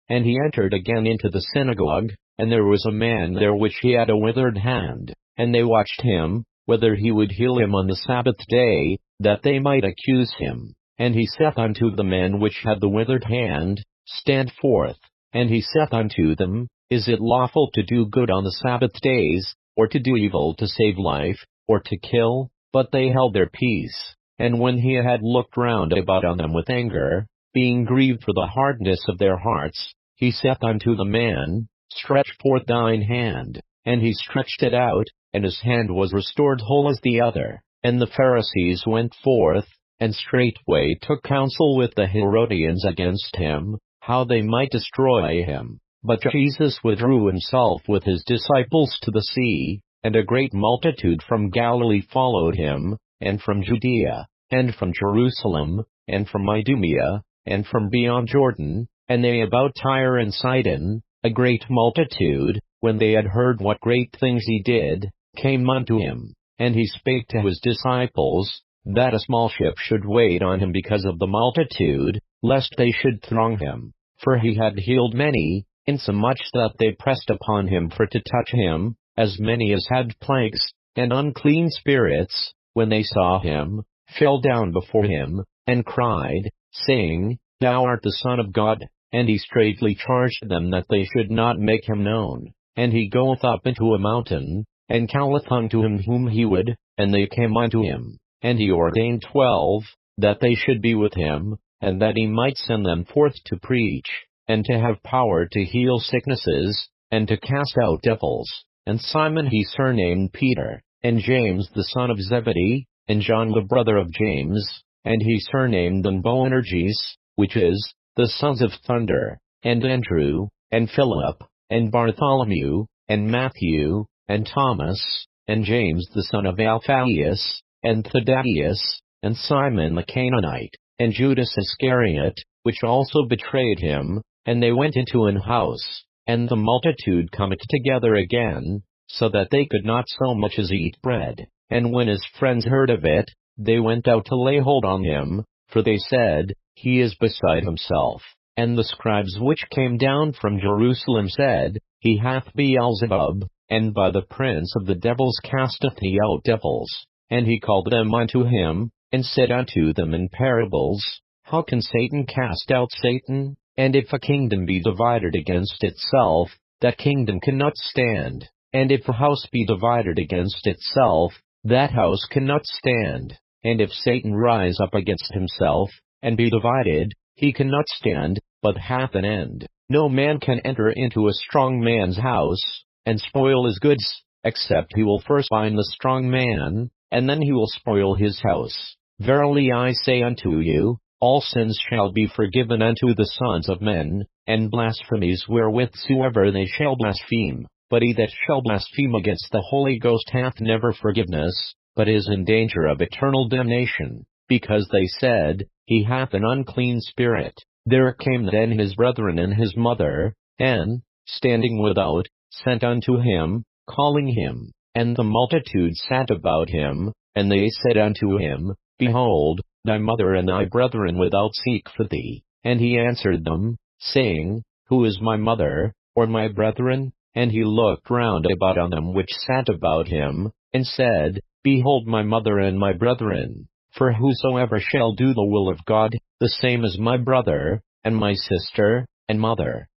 And he entered again into the synagogue, and there was a man there which he had a withered hand. And they watched him, whether he would heal him on the Sabbath day, that they might accuse him. And he saith unto the man which had the withered hand, Stand forth. And he saith unto them, Is it lawful to do good on the Sabbath days, or to do evil to save life, or to kill? But they held their peace. And when he had looked round about on them with anger, being grieved for the hardness of their hearts, he saith unto the man, Stretch forth thine hand. And he stretched it out, and his hand was restored whole as the other. And the Pharisees went forth, and straightway took counsel with the Herodians against him, how they might destroy him. But Jesus withdrew himself with his disciples to the sea, and a great multitude from Galilee followed him, and from Judaea, and from Jerusalem, and from Idumea, and from beyond Jordan, and they about Tyre and Sidon, a great multitude, when they had heard what great things he did, came unto him. And he spake to his disciples, that a small ship should wait on him because of the multitude, lest they should throng him. For he had healed many, insomuch that they pressed upon him for to touch him, as many as had plagues, and unclean spirits, when they saw him, fell down before him, and cried, saying, Thou art the Son of God. And he straitly charged them that they should not make him known. And he goeth up into a mountain, and calleth unto him whom he would, and they came unto him. And he ordained 12, that they should be with him, and that he might send them forth to preach, and to have power to heal sicknesses, and to cast out devils. And Simon he surnamed Peter, and James the son of Zebedee, and John the brother of James, and he surnamed them Boanerges, which is, the sons of thunder, and Andrew, and Philip, and Bartholomew, and Matthew, and Thomas, and James the son of Alphaeus, and Thaddeus, and Simon the Canaanite, and Judas Iscariot, which also betrayed him. And they went into an house, and the multitude cometh together again, so that they could not so much as eat bread. And when his friends heard of it, they went out to lay hold on him, for they said, He is beside himself. And the scribes which came down from Jerusalem said, He hath Beelzebub, and by the prince of the devils casteth he out devils. And he called them unto him, and said unto them in parables, How can Satan cast out Satan? And if a kingdom be divided against itself, that kingdom cannot stand. And if a house be divided against itself, that house cannot stand. And if Satan rise up against himself, and be divided, he cannot stand, but hath an end. No man can enter into a strong man's house, and spoil his goods, except he will first bind the strong man, and then he will spoil his house. Verily I say unto you, all sins shall be forgiven unto the sons of men, and blasphemies wherewithsoever they shall blaspheme. But he that shall blaspheme against the Holy Ghost hath never forgiveness, but is in danger of eternal damnation, because they said, He hath an unclean spirit. There came then his brethren and his mother, and, standing without, sent unto him, calling him. And the multitude sat about him, and they said unto him, Behold, thy mother and thy brethren without seek for thee. And he answered them, saying, Who is my mother, or my brethren? And he looked round about on them which sat about him, and said, Behold my mother and my brethren. For whosoever shall do the will of God, the same is my brother, and my sister, and mother.